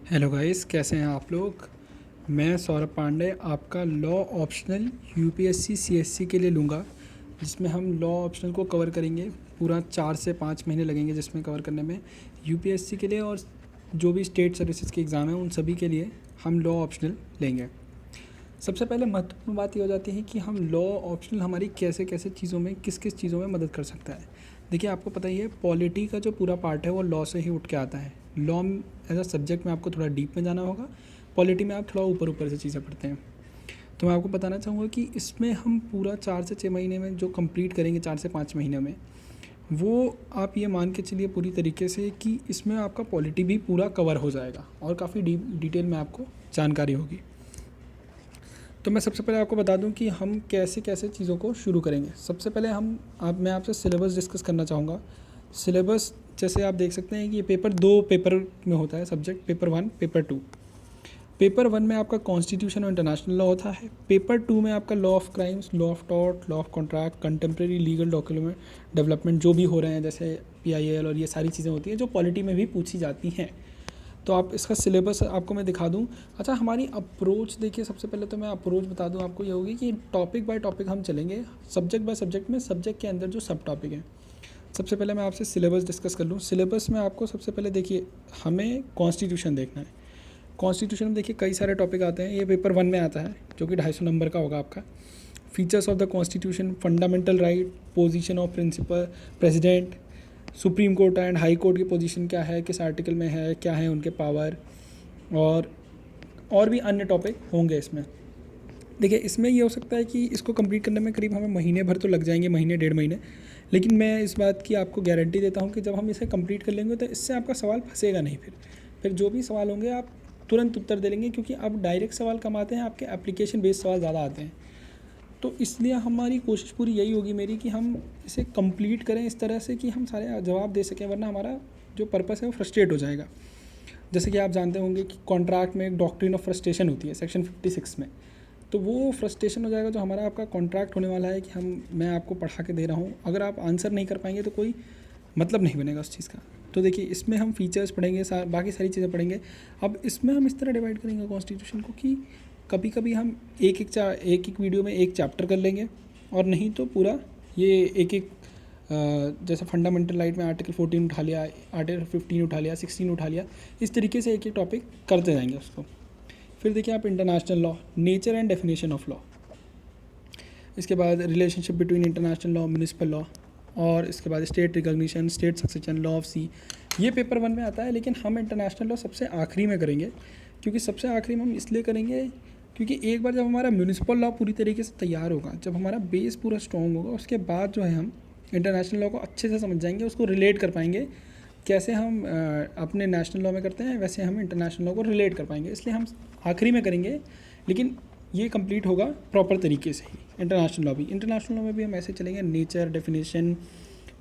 Hello guys, कैसे हैं आप लोग। मैं सौरभ पांडे आपका लॉ ऑप्शनल यूपीएससी सीएससी के लिए लूँगा, जिसमें हम लॉ ऑप्शनल को कवर करेंगे। पूरा 4 से 5 महीने लगेंगे जिसमें कवर करने में यूपीएससी के लिए, और जो भी स्टेट सर्विसेज के एग्ज़ाम हैं उन सभी के लिए हम लॉ ऑप्शनल लेंगे। सबसे पहले महत्वपूर्ण बात ये हो जाती है कि हम लॉ ऑप्शनल हमारी कैसे कैसे चीज़ों में किस किस चीज़ों में मदद कर सकता है। देखिए, आपको पता ही है पॉलिटी का जो पूरा पार्ट है वो लॉ से ही उठ के आता है। लॉ एज अ सब्जेक्ट में आपको थोड़ा डीप में जाना होगा, पॉलिटी में आप थोड़ा ऊपर ऊपर से चीज़ें पढ़ते हैं। तो मैं आपको बताना चाहूँगा कि इसमें हम पूरा 4 से 6 महीने में जो कंप्लीट करेंगे, 4 से 5 महीने में, वो आप ये मान के चलिए पूरी तरीके से कि इसमें आपका पॉलिटी भी पूरा कवर हो जाएगा और काफ़ी डिटेल में आपको जानकारी होगी। तो मैं सबसे पहले आपको बता दूं कि हम कैसे कैसे चीज़ों को शुरू करेंगे। सबसे पहले मैं आपसे सिलेबस डिस्कस करना चाहूँगा। सिलेबस जैसे आप देख सकते हैं कि ये पेपर 2 पेपर में होता है सब्जेक्ट, पेपर 1, पेपर 2। पेपर 1 में आपका कॉन्स्टिट्यूशन और इंटरनेशनल लॉ होता है। पेपर 2 में आपका law of crimes, law of tort, law of contract, contemporary legal document development जो भी हो रहे हैं, जैसे PIL और ये सारी चीज़ें होती हैं जो पॉलिटी में भी पूछी जाती हैं। तो आप इसका सिलेबस आपको मैं दिखा दूँ। अच्छा, हमारी अप्रोच देखिए, सबसे पहले तो मैं अप्रोच बता दूँ आपको, ये होगी कि टॉपिक बाय टॉपिक हम चलेंगे, सब्जेक्ट बाय सब्जेक्ट में सब्जेक्ट के अंदर जो सब टॉपिक हैं। सबसे पहले मैं आपसे सिलेबस डिस्कस कर लूँ। सिलेबस में आपको सबसे पहले देखिए हमें कॉन्स्टिट्यूशन देखना है। कॉन्स्टिट्यूशन में देखिए कई सारे टॉपिक आते हैं। ये पेपर 1 में आता है जो कि 250 नंबर का होगा आपका। Features of the constitution, fundamental right, position of principal president, supreme court and high court की पोजीशन क्या है, किस आर्टिकल में है, क्या है उनके पावर, और भी अन्य टॉपिक होंगे इसमें। देखिए, इसमें ये हो सकता है कि इसको कंप्लीट करने में करीब हमें महीने भर तो लग जाएंगे, महीने 1.5 महीने। लेकिन मैं इस बात की आपको गारंटी देता हूँ कि जब हम इसे कंप्लीट कर लेंगे तो इससे आपका सवाल फंसेगा नहीं। फिर जो भी सवाल होंगे आप तुरंत उत्तर दे लेंगे, क्योंकि अब डायरेक्ट सवाल कम आते हैं, आपके एप्लीकेशन बेस्ड सवाल ज़्यादा आते हैं। तो इसलिए हमारी कोशिश पूरी यही होगी मेरी कि हम इसे कंप्लीट करें इस तरह से कि हम सारे जवाब दे सकें, वरना हमारा जो पर्पस है वो फ्रस्ट्रेट हो जाएगा। जैसे कि आप जानते होंगे कि कॉन्ट्रैक्ट में एक डॉक्ट्रिन ऑफ फ्रस्ट्रेशन होती है सेक्शन 56 में। तो वो फ्रस्ट्रेशन हो जाएगा जो हमारा आपका कॉन्ट्रैक्ट होने वाला है कि मैं आपको पढ़ा के दे रहा हूँ, अगर आप आंसर नहीं कर पाएंगे तो कोई मतलब नहीं बनेगा उस चीज़ का। तो देखिए, इसमें हम फीचर्स पढ़ेंगे, बाकी सारी चीज़ें पढ़ेंगे। अब इसमें हम इस तरह डिवाइड करेंगे कॉन्स्टिट्यूशन को कि कभी कभी हम एक वीडियो में एक चैप्टर कर लेंगे, और नहीं तो पूरा ये एक जैसे फंडामेंटल राइट में आर्टिकल 14 उठा लिया, आर्टिकल 15 उठा लिया, 16 उठा लिया, इस तरीके से एक एक टॉपिक करते जाएंगे उसको। फिर देखिए आप international law, nature and definition of law, इसके बाद relationship between international law, municipal law, और इसके बाद state recognition, state succession, law of sea, ये पेपर 1 में आता है। लेकिन हम इंटरनेशनल लॉ सबसे आखिरी में करेंगे, क्योंकि सबसे आखिरी में हम इसलिए करेंगे क्योंकि एक बार जब हमारा म्यूनिसिपल लॉ पूरी तरीके से तैयार होगा, जब हमारा बेस पूरा स्ट्रॉन्ग होगा, उसके बाद जो है हम इंटरनेशनल लॉ को अच्छे से समझ जाएंगे, उसको रिलेट कर पाएंगे। कैसे हम अपने नेशनल लॉ में करते हैं वैसे हम इंटरनेशनल लॉ को रिलेट कर पाएंगे, इसलिए हम आखिरी में करेंगे। लेकिन ये कंप्लीट होगा प्रॉपर तरीके से ही। इंटरनेशनल लॉ में भी हम ऐसे चलेंगे, नेचर, डेफिनेशन,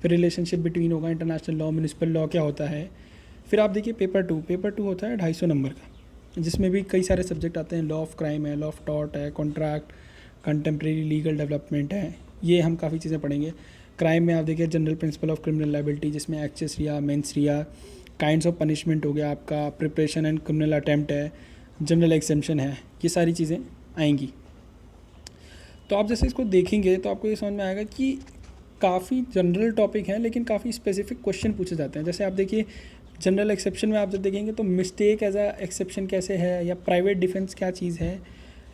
फिर रिलेशनशिप बिटवीन होगा, इंटरनेशनल लॉ, म्यूनिसिपल लॉ क्या होता है। फिर आप देखिए पेपर 2 होता है 250 नंबर का, जिसमें भी कई सारे सब्जेक्ट आते हैं। लॉ ऑफ क्राइम है, लॉ ऑफ टॉर्ट है, कॉन्ट्रैक्ट, कंटेम्प्रेरी लीगल डेवलपमेंट है, ये हम काफ़ी चीज़ें पढ़ेंगे। क्राइम में आप देखिए general principle of criminal liability, जिसमें actus reus, mens rea, kinds of punishment हो गया आपका, प्रिपरेशन एंड क्रिमिनल अटेम्प्ट है, जनरल एग्जेम्पशन है, ये सारी चीज़ें आएंगी। तो आप जैसे इसको देखेंगे तो आपको ये समझ में आएगा कि काफ़ी जनरल टॉपिक हैं, लेकिन काफ़ी स्पेसिफिक क्वेश्चन पूछे जाते हैं। जैसे आप देखिए जनरल एक्सेप्शन में आप जब देखेंगे तो मिस्टेक एज अ एक्सेप्शन कैसे है, या प्राइवेट डिफेंस क्या चीज़ है,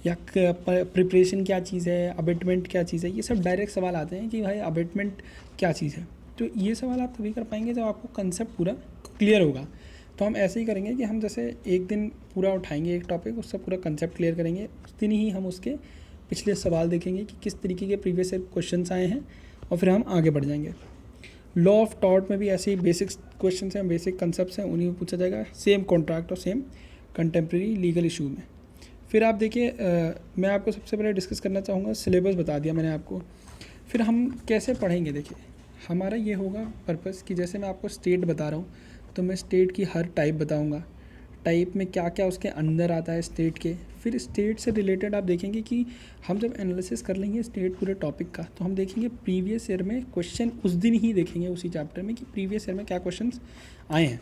या प्रिपरेशन क्या चीज़ है, अबेटमेंट क्या चीज़ है, ये सब डायरेक्ट सवाल आते हैं कि भाई अबेटमेंट क्या चीज़ है। तो ये सवाल आप तभी कर पाएंगे जब आपको कंसेप्ट पूरा क्लियर होगा। तो हम ऐसे ही करेंगे कि हम जैसे एक दिन पूरा उठाएंगे एक टॉपिक, उससे पूरा कंसेप्ट क्लियर करेंगे, उस दिन ही हम उसके पिछले सवाल देखेंगे कि किस तरीके के प्रीवियस क्वेश्चंस आए हैं, और फिर हम आगे बढ़ जाएंगे। लॉ ऑफ टॉर्ट में भी ऐसे ही बेसिक क्वेश्चन हैं, बेसिक कंसेप्ट हैं, उन्हीं में पूछा जाएगा, सेम कॉन्ट्रैक्ट और सेम कंटेम्प्रेरी लीगल इशू में। फिर आप देखिए मैं आपको सबसे पहले डिस्कस करना चाहूँगा, सिलेबस बता दिया मैंने आपको। फिर हम कैसे पढ़ेंगे, देखिए हमारा ये होगा पर्पस कि जैसे मैं आपको स्टेट बता रहा हूँ तो मैं स्टेट की हर टाइप बताऊँगा, टाइप में क्या क्या उसके अंदर आता है स्टेट के। फिर स्टेट से रिलेटेड आप देखेंगे कि हम जब एनालिसिस कर लेंगे स्टेट पूरे टॉपिक का, तो हम देखेंगे प्रीवियस ईयर में क्वेश्चन उस दिन ही देखेंगे उसी चैप्टर में कि प्रीवियस ईयर में क्या क्वेश्चंस आए हैं।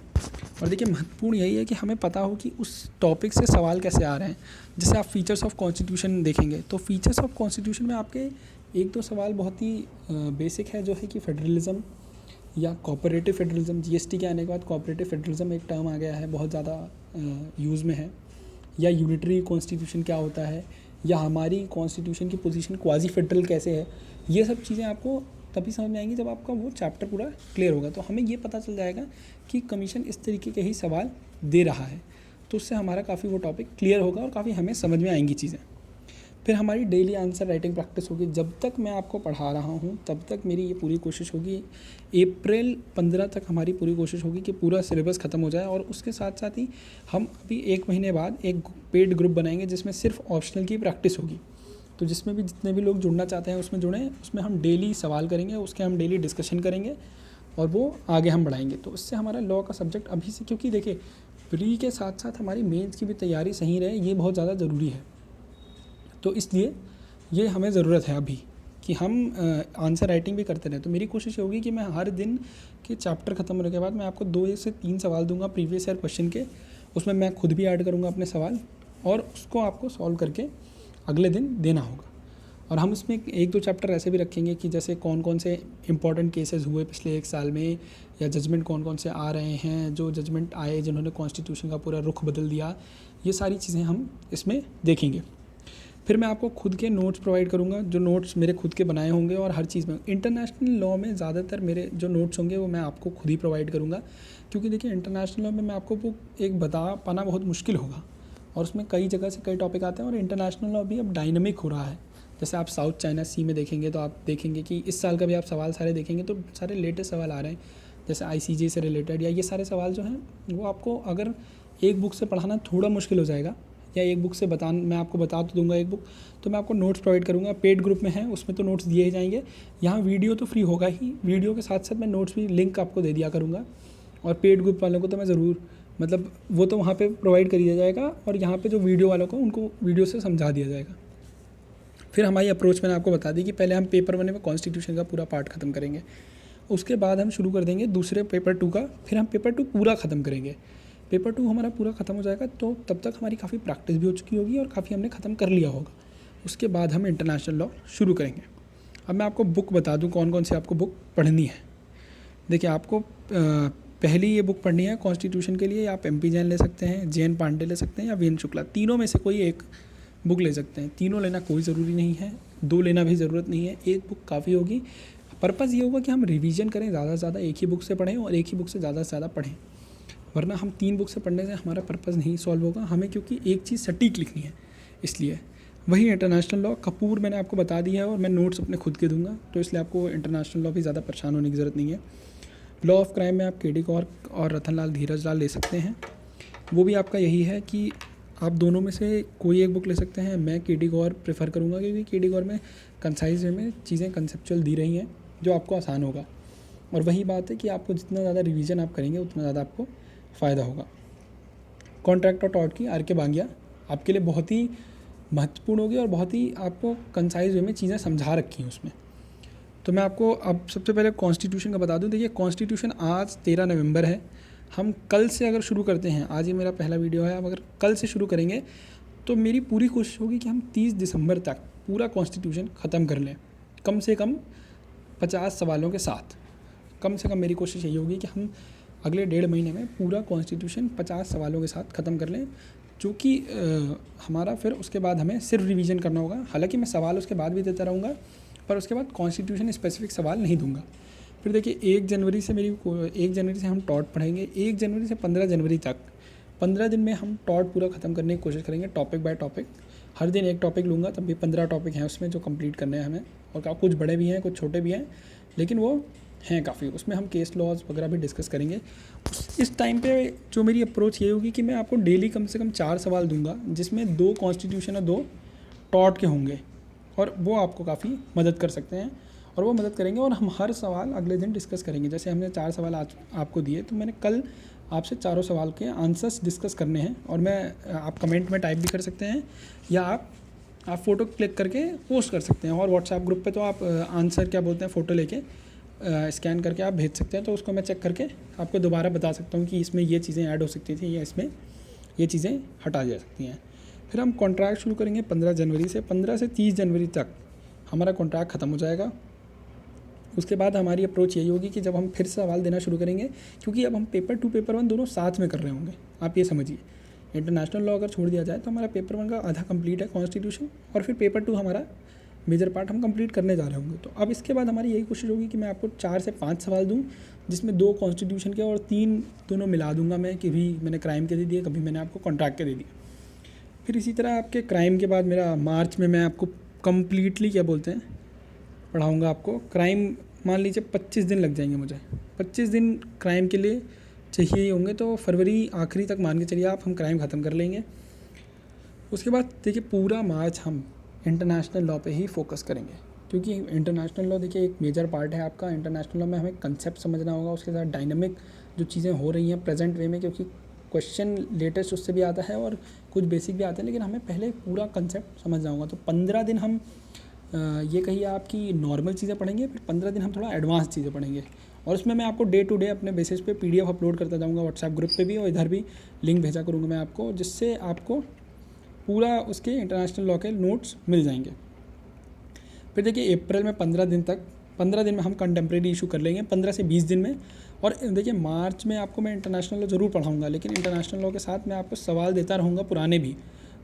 और देखिए महत्वपूर्ण यही है कि हमें पता हो कि उस टॉपिक से सवाल कैसे आ रहे हैं। जैसे आप फीचर्स ऑफ कॉन्स्टिट्यूशन देखेंगे तो फीचर्स ऑफ कॉन्स्टिट्यूशन में आपके एक दो सवाल बहुत ही बेसिक है, जो है कि फेडरलिज्म या कोऑपरेटिव फेडरलिज्म। जीएसटी के आने के बाद कोऑपरेटिव फेडरलिज्म एक टर्म आ गया है, बहुत ज़्यादा यूज़ में है। या यूनिटरी कॉन्स्टिट्यूशन क्या होता है, या हमारी कॉन्स्टिट्यूशन की पोजीशन क्वाजी फेडरल कैसे है। ये सब चीज़ें आपको तभी समझ में आएंगी जब आपका वो चैप्टर पूरा क्लियर होगा। तो हमें ये पता चल जाएगा कि कमीशन इस तरीके के ही सवाल दे रहा है, तो उससे हमारा काफ़ी वो टॉपिक क्लियर होगा और काफ़ी हमें समझ में आएंगी चीज़ें। फिर हमारी डेली आंसर राइटिंग प्रैक्टिस होगी। जब तक मैं आपको पढ़ा रहा हूँ तब तक मेरी ये पूरी कोशिश होगी, अप्रैल 15 तक हमारी पूरी कोशिश होगी कि पूरा सिलेबस ख़त्म हो जाए। और उसके साथ साथ ही हम अभी 1 महीने बाद एक पेड ग्रुप बनाएंगे जिसमें सिर्फ ऑप्शनल की प्रैक्टिस होगी। तो जिसमें भी जितने भी लोग जुड़ना चाहते हैं उसमें जुड़ें। उसमें हम डेली सवाल करेंगे, उसके हम डेली डिस्कशन करेंगे और वो आगे हम बढ़ाएंगे। तो इससे हमारा लॉ का सब्जेक्ट अभी से, क्योंकि देखिए प्री के साथ साथ हमारी मेंस की भी तैयारी सही रहे, ये बहुत ज़्यादा ज़रूरी है। तो इसलिए ये हमें ज़रूरत है अभी कि हम आंसर राइटिंग भी करते रहें। तो मेरी कोशिश ये होगी कि मैं हर दिन के चैप्टर ख़त्म होने के बाद मैं आपको 2 से 3 सवाल दूंगा प्रीवियस ईयर क्वेश्चन के। उसमें मैं खुद भी ऐड करूंगा अपने सवाल और उसको आपको सॉल्व करके अगले दिन देना होगा। और हम इसमें 1-2 चैप्टर ऐसे भी रखेंगे कि जैसे कौन कौन से इंपॉर्टेंट केसेस हुए पिछले 1 साल में, या जजमेंट कौन कौन से आ रहे हैं, जो जजमेंट आए जिन्होंने कॉन्स्टिट्यूशन का पूरा रुख बदल दिया, ये सारी चीज़ें हम इसमें देखेंगे। फिर मैं आपको खुद के नोट्स प्रोवाइड करूँगा, जो नोट्स मेरे खुद के बनाए होंगे। और हर चीज़ में इंटरनेशनल लॉ में ज़्यादातर मेरे जो नोट्स होंगे वो मैं आपको खुद ही प्रोवाइड करूँगा, क्योंकि देखिए इंटरनेशनल लॉ में मैं आपको वो एक बता पाना बहुत मुश्किल होगा और उसमें कई जगह से कई टॉपिक आते हैं। और इंटरनेशनल लॉ भी अब डायनामिक हो रहा है। जैसे आप साउथ चाइना सी में देखेंगे तो आप देखेंगे कि इस साल का भी आप सवाल सारे देखेंगे तो सारे लेटेस्ट सवाल आ रहे हैं, जैसे ICJ से रिलेटेड, या ये सारे सवाल जो हैं वो आपको अगर एक बुक से पढ़ाना थोड़ा मुश्किल हो जाएगा, या एक बुक से मैं आपको बता तो दूंगा एक बुक, तो मैं आपको नोट्स प्रोवाइड करूँगा। पेड ग्रुप में है, उसमें तो नोट्स दिए ही जाएंगे। यहाँ वीडियो तो फ्री होगा ही, वीडियो के साथ साथ मैं नोट्स भी लिंक आपको दे दिया करूँगा। और पेड ग्रुप वालों को तो मैं ज़रूर, मतलब वो तो वहाँ पे प्रोवाइड कर दिया जाएगा, और यहाँ पे जो वीडियो वालों को उनको वीडियो से समझा दिया जाएगा। फिर हमारी अप्रोच मैंने आपको बता दी कि पहले हम पेपर 1 में कॉन्स्टिट्यूशन का पूरा पार्ट ख़त्म करेंगे, उसके बाद हम शुरू कर देंगे दूसरे पेपर 2 का। फिर हम पेपर 2 पूरा ख़त्म करेंगे। पेपर 2 हमारा पूरा ख़त्म हो जाएगा तो तब तक हमारी काफ़ी प्रैक्टिस भी हो चुकी होगी और काफ़ी हमने ख़त्म कर लिया होगा। उसके बाद हम इंटरनेशनल लॉ शुरू करेंगे। अब मैं आपको बुक बता दूं कौन कौन सी आपको बुक पढ़नी है। देखिए आपको पहली ये बुक पढ़नी है कॉन्स्टिट्यूशन के लिए। आप MP जैन ले सकते हैं, JN पांडे ले सकते हैं, या VN शुक्ला, तीनों में से कोई एक बुक ले सकते हैं। तीनों लेना कोई ज़रूरी नहीं है, 2 लेना भी ज़रूरत नहीं है, एक बुक काफ़ी होगी। पर्पज़ ये होगा कि हम रिवीजन करें, ज़्यादा से ज़्यादा एक ही बुक से पढ़ें और एक ही बुक से ज़्यादा पढ़ें। वरना हम 3 बुक से पढ़ने से हमारा पर्पज़ नहीं सॉल्व होगा हमें, क्योंकि एक चीज़ सटीक लिखनी है। इसलिए वही इंटरनेशनल लॉ कपूर मैंने आपको बता दिया है और मैं नोट्स अपने खुद के दूंगा, तो इसलिए आपको इंटरनेशनल लॉ भी ज़्यादा परेशान होने की ज़रूरत नहीं है। लॉ ऑफ क्राइम में आप KD कौर और रतनलाल धीरजलाल ले सकते हैं। वो भी आपका यही है कि आप दोनों में से कोई एक बुक ले सकते हैं। मैं KD कौर प्रेफर करूँगा, क्योंकि KD कौर में कंसाइज वे में चीज़ें कंसेप्चुअल दी रही हैं जो आपको आसान होगा। और वही बात है कि आपको जितना ज़्यादा रिवीजन आप करेंगे उतना ज़्यादा आपको फ़ायदा होगा। कॉन्ट्रैक्ट और टॉर्ट की RK बांगिया आपके लिए बहुत ही महत्वपूर्ण होगी और बहुत ही आपको कंसाइज वे में चीज़ें समझा रखी हैं उसमें। तो मैं आपको अब सबसे पहले कॉन्स्टिट्यूशन का बता दूं। देखिए कॉन्स्टिट्यूशन आज 13 नवंबर है। हम कल से अगर शुरू करते हैं, आज ये मेरा पहला वीडियो है, अब अगर कल से शुरू करेंगे तो मेरी पूरी कोशिश होगी कि हम 30 दिसंबर तक पूरा कॉन्स्टिट्यूशन ख़त्म कर लें, कम से कम 50 सवालों के साथ। कम से कम मेरी कोशिश यही होगी कि हम अगले 1.5 महीने में पूरा कॉन्स्टिट्यूशन 50 सवालों के साथ ख़त्म कर लें, जो कि हमारा फिर उसके बाद हमें सिर्फ रिवीजन करना होगा। हालांकि मैं सवाल उसके बाद भी देता रहूँगा, पर उसके बाद कॉन्स्टिट्यूशन स्पेसिफिक सवाल नहीं दूंगा। फिर देखिए 1 जनवरी से हम टॉट पढ़ेंगे। 1 जनवरी से 15 जनवरी तक 15 दिन में हम टॉट पूरा ख़त्म करने की कोशिश करेंगे, टॉपिक बाय टॉपिक। हर दिन एक टॉपिक लूँगा, तब भी 15 टॉपिक हैं उसमें जो कंप्लीट करने हैं हमें, और कुछ बड़े भी हैं कुछ छोटे भी हैं, लेकिन वो हैं काफ़ी। उसमें हम केस लॉज वगैरह भी डिस्कस करेंगे। इस टाइम पे जो मेरी अप्रोच ये होगी कि मैं आपको डेली कम से कम 4 सवाल दूंगा, जिसमें 2 कॉन्स्टिट्यूशन और 2 टॉट के होंगे, और वो आपको काफ़ी मदद कर सकते हैं और वो मदद करेंगे। और हम हर सवाल अगले दिन डिस्कस करेंगे। जैसे हमने 4 सवाल आज आपको दिए, तो मैंने कल आपसे चारों सवाल के आंसर्स डिस्कस करने हैं। और मैं आप कमेंट में टाइप भी कर सकते हैं या आप फ़ोटो क्लिक करके पोस्ट कर सकते हैं। और व्हाट्सएप ग्रुप पे तो आप आंसर क्या बोलते हैं फ़ोटो लेके स्कैन करके आप भेज सकते हैं, तो उसको मैं चेक करके आपको दोबारा बता सकता हूँ कि इसमें ये चीज़ें ऐड हो सकती थी या इसमें ये चीज़ें हटा जा सकती हैं। फिर हम कॉन्ट्रैक्ट शुरू करेंगे 15 जनवरी से। 15 से 30 जनवरी तक हमारा कॉन्ट्रैक्ट ख़त्म हो जाएगा। उसके बाद हमारी अप्रोच यही होगी कि जब हम फिर सवाल देना शुरू करेंगे, क्योंकि अब हम पेपर 2 पेपर 1 दोनों साथ में कर रहे होंगे। आप ये समझिए, इंटरनेशनल लॉ अगर छोड़ दिया जाए तो हमारा पेपर 1 का आधा कंप्लीट है कॉन्स्टिट्यूशन, और फिर पेपर 2 हमारा मेजर पार्ट हम कंप्लीट करने जा रहे होंगे। तो अब इसके बाद हमारी यही कोशिश होगी कि मैं आपको 4 से 5 सवाल दूं, जिसमें 2 कॉन्स्टिट्यूशन के और 3 दोनों मिला दूंगा मैं, कि भी मैंने क्राइम के दे दिए, कभी मैंने आपको कॉन्ट्रैक्ट के दे दिए। फिर इसी तरह आपके क्राइम के बाद मेरा मार्च में मैं आपको कम्प्लीटली क्या बोलते हैं पढ़ाऊँगा आपको क्राइम। मान लीजिए 25 दिन लग जाएंगे मुझे, 25 दिन क्राइम के लिए चाहिए ही होंगे, तो फरवरी आखिरी तक मान के चलिए आप हम क्राइम ख़त्म कर लेंगे। उसके बाद देखिए पूरा मार्च हम इंटरनेशनल लॉ पे ही फोकस करेंगे, क्योंकि इंटरनेशनल लॉ देखिए एक मेजर पार्ट है आपका। इंटरनेशनल लॉ में हमें कंसेप्ट समझना होगा, उसके साथ डायनामिक जो चीज़ें हो रही हैं प्रेजेंट वे में, क्योंकि क्वेश्चन लेटेस्ट उससे भी आता है और कुछ बेसिक भी आते हैं, लेकिन हमें पहले पूरा कंसेप्ट समझना होगा। तो 15 दिन हम ये कहिए आपकी नॉर्मल चीज़ें पढ़ेंगे, फिर 15 दिन हम थोड़ा एडवांस चीज़ें पढ़ेंगे। और उसमें मैं आपको डे टू डे अपने बेसिस पे PDF अपलोड करता जाऊँगा व्हाट्सएप ग्रुप पे भी, और इधर भी लिंक भेजा करूँगा मैं आपको, जिससे आपको पूरा उसके इंटरनेशनल लॉ के नोट्स मिल जाएंगे। फिर देखिए अप्रैल में 15 दिन तक, 15 दिन में हम कंटेम्प्रेरी इशू कर लेंगे, 15 से 20 दिन में। और देखिए मार्च में आपको मैं इंटरनेशनल लॉ ज़रूर पढ़ाऊँगा, लेकिन इंटरनेशनल लॉ के साथ मैं आपको सवाल देता रहूँगा पुराने भी।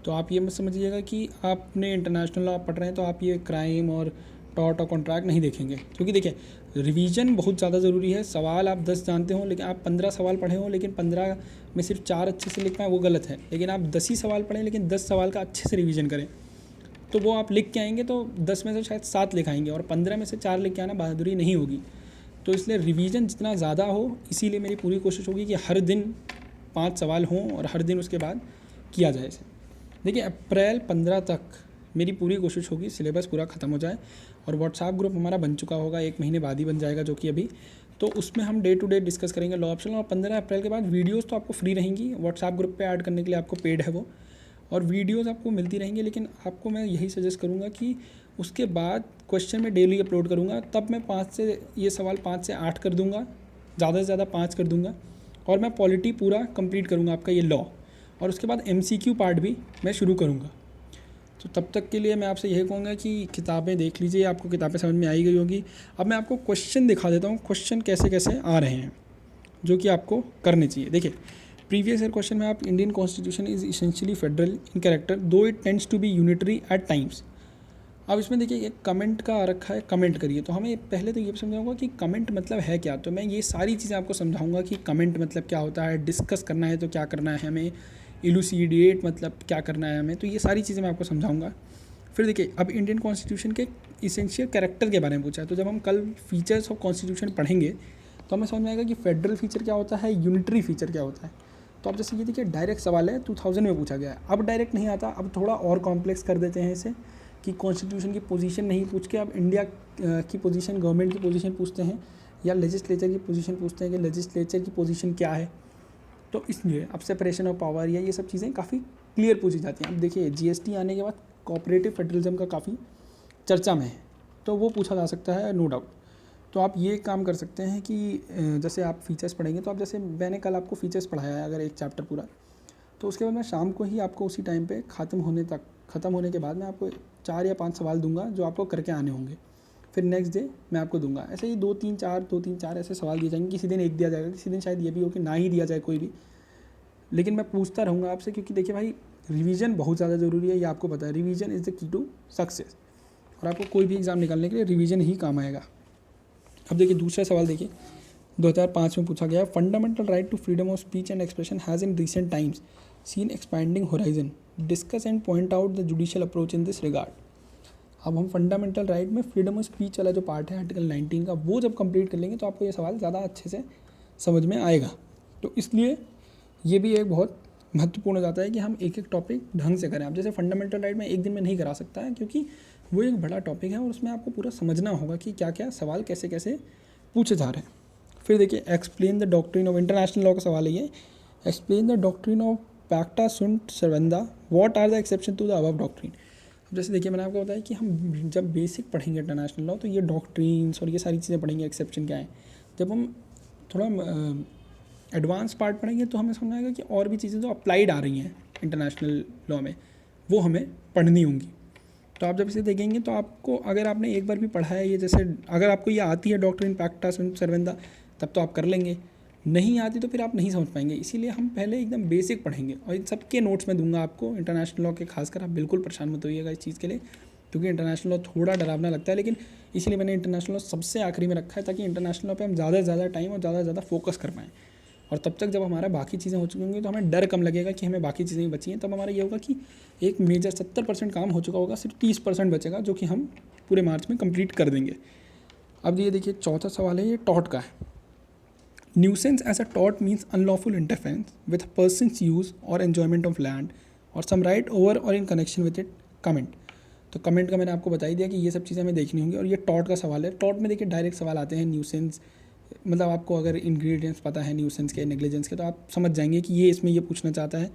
तो आप ये मत समझिएगा कि आपने इंटरनेशनल लॉ पढ़ रहे हैं तो आप ये क्राइम और टॉर्ट और कॉन्ट्रैक्ट नहीं देखेंगे, क्योंकि देखिए रिवीजन बहुत ज़्यादा ज़रूरी है। सवाल आप 10 जानते हो, लेकिन आप 15 सवाल पढ़े हो, लेकिन 15 में सिर्फ 4 अच्छे से लिख पाएँ, वो गलत है। लेकिन आप 10 ही सवाल पढ़ें, लेकिन 10 सवाल का अच्छे से रिवीजन करें, तो वो आप लिख के आएंगे तो 10 में से शायद 7 लिख आएंगे, और 15 में से 4 लिख के आना बहादुरी नहीं होगी। तो इसलिए रिवीजन जितना ज़्यादा हो, इसीलिए मेरी पूरी कोशिश होगी कि हर दिन 5 सवाल हों और हर दिन उसके बाद किया जाए इसे। देखिए अप्रैल 15 तक मेरी पूरी कोशिश होगी सिलेबस पूरा ख़त्म हो जाए, और व्हाट्सएप ग्रुप हमारा बन चुका होगा, 1 महीने बाद ही बन जाएगा जो कि अभी, तो उसमें हम डे टू डे डिस्कस करेंगे लॉ ऑप्शन। और 15 अप्रैल के बाद वीडियोस तो आपको फ्री रहेंगी, व्हाट्सएप ग्रुप पे ऐड करने के लिए आपको पेड है वो, और वीडियोस आपको मिलती रहेंगी। लेकिन आपको मैं यही सजेस्ट करूँगा कि उसके बाद क्वेश्चन मैं डेली अपलोड करूँगा, तब मैं 5 से ये सवाल 5 से 8 कर दूँगा, ज़्यादा से ज़्यादा 5 कर दूँगा, और मैं पॉलिटी पूरा कंप्लीट करूँगा आपका ये लॉ, और उसके बाद MCQ पार्ट भी मैं शुरू करूँगा। तो तब तक के लिए मैं आपसे यही कहूँगा कि किताबें देख लीजिए, आपको किताबें समझ में आई गई होगी। अब मैं आपको क्वेश्चन दिखा देता हूँ, क्वेश्चन कैसे कैसे आ रहे हैं जो कि आपको करने चाहिए। देखिए प्रीवियस ईयर क्वेश्चन में आप Indian constitution is essentially federal in character though it tends to be unitary at times. अब इसमें देखिए एक कमेंट का आ रखा है, कमेंट करिए। तो हमें पहले तो ये समझाऊंगा कि कमेंट मतलब है क्या। तो मैं ये सारी चीज़ें आपको समझाऊंगा कि कमेंट मतलब क्या होता है, डिस्कस करना है तो क्या करना है हमें, इलूसीडिएट मतलब क्या करना है हमें, तो ये सारी चीज़ें मैं आपको समझाऊंगा। फिर देखिए अब इंडियन कॉन्स्टिट्यूशन के इसेंशियल कैरेक्टर के बारे में पूछा है, तो जब हम कल फीचर्स ऑफ कॉन्स्टिट्यूशन पढ़ेंगे तो हमें समझ में आएगा कि फेडरल फीचर क्या होता है, यूनिटरी फीचर क्या होता है। तो अब जैसे ये देखिए डायरेक्ट सवाल है, 2000 में पूछा गया है। अब डायरेक्ट नहीं आता, अब थोड़ा और कॉम्प्लेक्स कर देते हैं इसे, कि कॉन्स्टिट्यूशन की पोजीशन नहीं पूछ के अब इंडिया की पोजीशन, गवर्नमेंट की पोजीशन पूछते हैं, या लेजिस्लेचर की पोजीशन पूछते हैं कि लेजिस्लेचर की पोजीशन क्या है। तो इसलिए अब सेपरेशन ऑफ पावर या ये सब चीज़ें काफ़ी क्लियर पूछी जाती हैं। अब देखिए GST आने के बाद कोऑपरेटिव फेडरलिज्म का काफ़ी चर्चा में है, तो वो पूछा जा सकता है नो डाउट। तो आप ये काम कर सकते हैं कि जैसे आप फीचर्स पढ़ेंगे, तो आप जैसे मैंने कल आपको फीचर्स पढ़ाया है अगर एक चैप्टर पूरा, तो उसके बाद मैं शाम को ही आपको उसी टाइम पे ख़त्म होने के बाद मैं आपको 4 या 5 सवाल दूंगा जो आपको करके आने होंगे। फिर नेक्स्ट डे मैं आपको दूंगा, ऐसे ही 2-3-4 ऐसे सवाल दिए जाएंगे। किसी दिन एक दिया जाएगा, किसी दिन शायद ये भी हो कि ना ही दिया जाए कोई भी, लेकिन मैं पूछता रहूँगा आपसे, क्योंकि देखिए भाई रिवीजन बहुत ज़्यादा ज़रूरी है, ये आपको पता है। Revision is the key to success, और आपको कोई भी एग्ज़ाम निकालने के लिए रिवीजन ही काम आएगा। अब देखिए दूसरा सवाल देखिए 2005 में पूछा गया, fundamental right to freedom of speech and expression has in recent times seen expanding horizon, discuss and point out the judicial approach in this regard. अब हम फंडामेंटल राइट में फ्रीडम ऑफ स्पीच वाला जो पार्ट है article 19 का, वो जब complete कर लेंगे तो आपको ये सवाल ज़्यादा अच्छे से समझ में आएगा। तो इसलिए ये भी एक बहुत महत्वपूर्ण हो जाता है कि हम एक एक टॉपिक ढंग से करें। अब जैसे फंडामेंटल राइट में एक दिन में नहीं करा सकता है, क्योंकि वो एक बड़ा टॉपिक है और उसमें आपको पूरा समझना होगा कि क्या क्या सवाल कैसे कैसे पूछे जा रहे हैं। फिर देखिए explain the doctrine of, international law का सवाल है ये, explain the doctrine of pacta sunt servanda, what are the exception to the above doctrine. अब जैसे देखिए मैंने आपको बताया कि हम जब बेसिक पढ़ेंगे इंटरनेशनल लॉ तो ये डॉक्ट्रिन्स और ये सारी चीज़ें पढ़ेंगे, एक्सेप्शन क्या है। जब हम थोड़ा एडवांस पार्ट पढ़ेंगे तो हमें समझ आएगा कि और भी चीज़ें जो अप्लाइड आ रही हैं इंटरनेशनल लॉ में वो हमें पढ़नी होंगी। तो आप जब इसे देखेंगे तो आपको, अगर आपने एक बार भी पढ़ा है ये, जैसे अगर आपको ये आती है डॉक्ट्रिन पैक्टा सुंट सर्वेंदा तब तो आप कर लेंगे, नहीं आती तो फिर आप नहीं समझ पाएंगे। इसीलिए हम पहले एकदम बेसिक पढ़ेंगे और इन सबके नोट्स में दूंगा आपको इंटरनेशनल लॉ के, खासकर आप बिल्कुल परेशान मत होइएगा इस चीज़ के लिए, क्योंकि इंटरनेशनल लॉ थोड़ा डरावना लगता है, लेकिन इसीलिए मैंने इंटरनेशनल लॉ सबसे आखिरी में रखा है ताकि इंटरनेशनल लॉ पे हम ज़्यादा से ज़्यादा टाइम और ज़्यादा से ज़्यादा फोकस कर पाएँ। और तब तक जब हमारा बाकी चीज़ें हो चुकी होंगी तो हमें डर कम लगेगा कि हमें बाकी चीज़ें ही बची हैं। तब हमारा ये होगा कि एक मेजर 70% काम हो चुका होगा, सिर्फ 30% बचेगा जो कि हम पूरे मार्च में कंप्लीट कर देंगे। अब ये देखिए चौथा सवाल है, ये टॉट का है। न्यूसेंस एज अ टॉट means unlawful interference with person's use or enjoyment of land or some right over or in connection with it comment. तो कमेंट का मैंने आपको बता ही दिया कि ये सब चीज़ें हमें देखनी होंगी। और ये टॉट का सवाल है। टॉट में देखिए डायरेक्ट सवाल आते हैं न्यूसेंस, मतलब आपको अगर इंग्रेडिएंट्स पता है न्यूसेंस के, नेग्लिजेंस के, तो आप समझ जाएंगे कि ये इसमें ये पूछना चाहता है।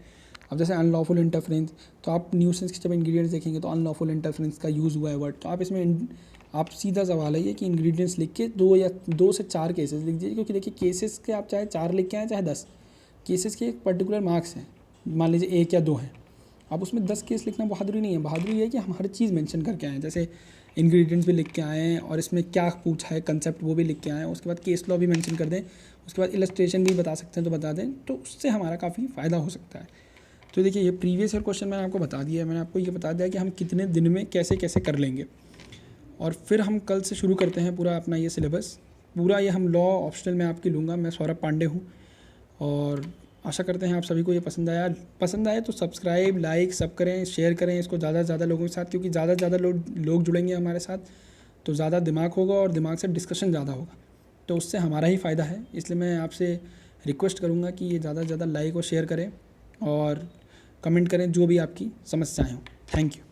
अब जैसे अनलॉफुल इंटरफेरेंस, तो आप न्यूसेंस के जब इंग्रेडिएंट्स देखेंगे तो अनलॉफुल इंटरफेरेंस का यूज़ हुआ है वर्ड, तो आप इसमें आप सीधा सवाल है ये कि इंग्रेडिएंट्स लिख के 2 से 4 केसेस लिख दीजिए, क्योंकि देखिए केसेस के आप चाहे 4 लिख के आएँ चाहे 10, केसेस के एक पर्टिकुलर मार्क्स हैं, मान लीजिए 1 या 2 हैं, आप उसमें 10 केस लिखना बहादुरी नहीं है। बहादुरी ये है कि हम हर चीज़ मेंशन करके आएँ, जैसे इंग्रेडिएंट्स भी लिख के आएँ हैं और इसमें क्या पूछा है कंसेप्ट वो भी लिख के आएँ, उसके बाद केस लॉ भी मेंशन कर दें, उसके बाद इलस्ट्रेशन भी बता सकते हैं तो बता दें, तो उससे हमारा काफ़ी फ़ायदा हो सकता है। तो देखिए ये प्रीवियस ईयर क्वेश्चन मैंने आपको बता दिया है, मैंने आपको ये बता दिया कि हम कितने दिन में कैसे कैसे कर लेंगे। और फिर हम कल से शुरू करते हैं पूरा अपना ये सिलेबस, पूरा ये हम लॉ ऑप्शनल में आपकी लूँगा। मैं सौरभ पांडे हूँ और आशा करते हैं आप सभी को ये पसंद आए तो सब्सक्राइब, लाइक सब करें, शेयर करें इसको ज़्यादा से ज़्यादा लोगों के साथ, क्योंकि ज़्यादा से ज़्यादा लोग जुड़ेंगे हमारे साथ तो ज़्यादा दिमाग होगा और दिमाग से डिस्कशन ज़्यादा होगा, तो उससे हमारा ही फ़ायदा है। इसलिए मैं आपसे रिक्वेस्ट करूँगा कि ये ज़्यादा से ज़्यादा लाइक और शेयर करें और कमेंट करें जो भी आपकी समस्याएँ हों। Thank you.